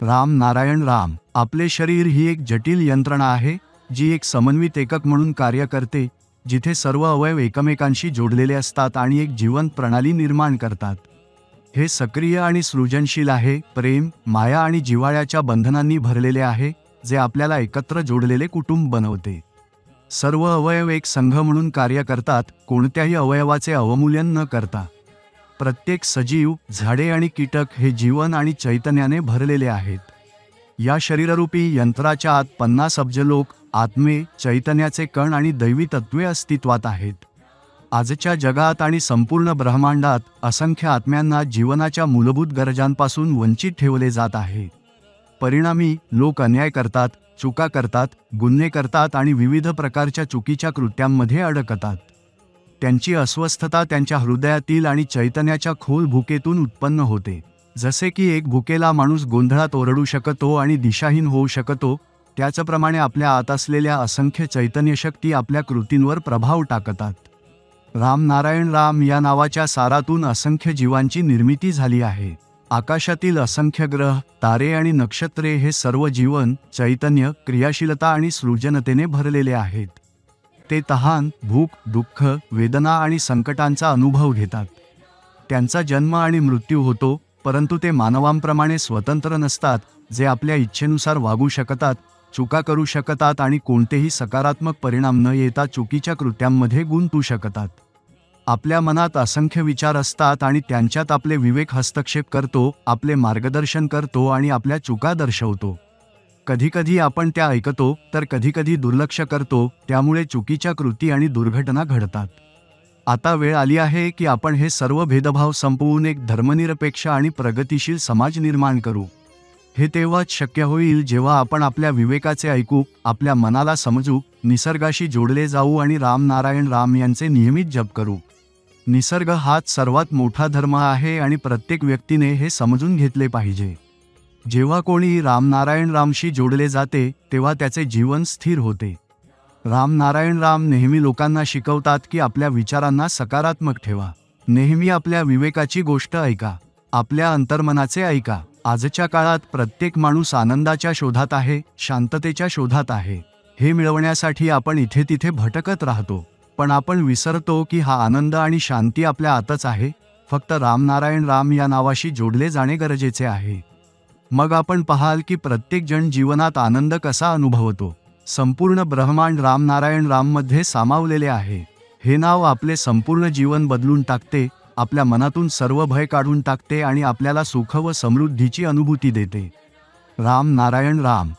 राम नारायण राम. आपले शरीर ही एक जटिल यंत्रणा आहे जी एक समन्वित एकक म्हणून कार्य करते, जिथे सर्व अवयव एकमेकांशी जोडलेले असतात आणि एक जिवंत प्रणाली निर्माण करतात. हे सक्रिय आणि सृजनशील आहे, प्रेम, माया आणि जिव्हाळ्याच्या बंधनांनी भरलेले आहे, जे आपल्याला एकत्र जोडलेले कुटुंब बनवते. सर्व अवयव एक संघ म्हणून कार्य करतात, कोणत्याही अवयवाचे अवमूल्यन न करता. प्रत्येक सजीव, झाडे आणि कीटक हे जीवन आणि चैतन्याने भरलेले आहेत. या शरीररूपी यंत्राच्या आत 50 अब्ज लोक, आत्मे, चैतन्याचे कण आणि दैवी तत्त्वे अस्तित्वात आहेत. आजच्या जगात आणि संपूर्ण ब्रह्मांडात असंख्य आत्म्यांना जीवनाच्या मूलभूत गरजांपासून वंचित ठेवले जात आहे. परिणामी लोक अन्याय करतात, चुका करतात, गुन्हे करतात आणि विविध प्रकारच्या चुकीच्या कृत्यांमध्ये अडकतात. त्यांची अस्वस्थता त्यांच्या हृदयातील आणि चैतन्याच्या खोल भुकेतून उत्पन्न होते. जसे की एक भुकेला माणूस गोंधळात ओरडू शकतो आणि दिशाहीन होऊ शकतो, त्याचप्रमाणे आपल्या आत असलेल्या असंख्य चैतन्यशक्ती आपल्या कृतींवर प्रभाव टाकतात. राम नारायण राम या नावाच्या सारातून असंख्य जीवांची निर्मिती झाली आहे. आकाशातील असंख्य ग्रह, तारे आणि नक्षत्रे हे सर्व जीवन, चैतन्य, क्रियाशीलता आणि सृजनतेने भरलेले आहेत. ते तहान, भूक, दुःख, वेदना आणि संकटांचा अनुभव घेतात. त्यांचा जन्म आणि मृत्यू होतो, परंतु ते मानवांप्रमाणे स्वतंत्र नसतात, जे आपल्या इच्छेनुसार वागू शकतात, चुका करू शकतात आणि कोणतेही सकारात्मक परिणाम न येता चुकीच्या कृत्यांमध्ये गुंतू शकतात. आपल्या मनात असंख्य विचार असतात आणि त्यांच्यात आपले विवेक हस्तक्षेप करतो, आपले मार्गदर्शन करतो आणि आपल्या चुका दर्शवतो. कधीकधी आपण त्या ऐकतो, तर कधीकधी दुर्लक्ष करतो, त्यामुळे चुकीच्या कृती आणि दुर्घटना घडतात. आता वेळ आली आहे की आपण हे सर्व भेदभाव संपवून एक धर्मनिरपेक्ष आणि प्रगतिशील समाज निर्माण करू. हे तेव्हाच शक्य होईल जेव्हा आपण आपल्या विवेकाचे ऐकू, आपल्या मनाला समजू, निसर्गाशी जोडले जाऊ आणि राम नारायण राम यांचे नियमित जप करू. निसर्ग हाच सर्वात मोठा धर्म आहे आणि प्रत्येक व्यक्तीने हे समजून घेतले पाहिजे. जेव्हा कोणी राम नारायण रामशी जोडले जाते, तेव्हा त्याचे जीवन स्थिर होते. राम नारायण राम नेहमी लोकांना शिकवतात की आपल्या विचारांना सकारात्मक ठेवा. नेहमी आपल्या विवेकाची गोष्ट ऐका, आपल्या अंतर्मनाचे ऐका. आजच्या काळात प्रत्येक माणूस आनंदाच्या शोधात आहे, शांततेच्या शोधात आहे. हे मिळवण्यासाठी आपण इथे तिथे भटकत राहतो, पण आपण विसरतो की हा आनंद आणि शांती आपल्या आतच आहे. फक्त राम नारायण राम या नावाशी जोडले जाणे गरजेचे आहे. मग आपण पाहाल की प्रत्येक जण जीवनात आनंद कसा अनुभवतो. संपूर्ण ब्रह्मांड राम नारायण राममध्ये सामावलेले आहे. हे नाव आपले संपूर्ण जीवन बदलून टाकते, आपल्या मनातून सर्व भय काढून टाकते आणि आपल्याला सुख व समृद्धीची अनुभूती देते. राम नारायण राम.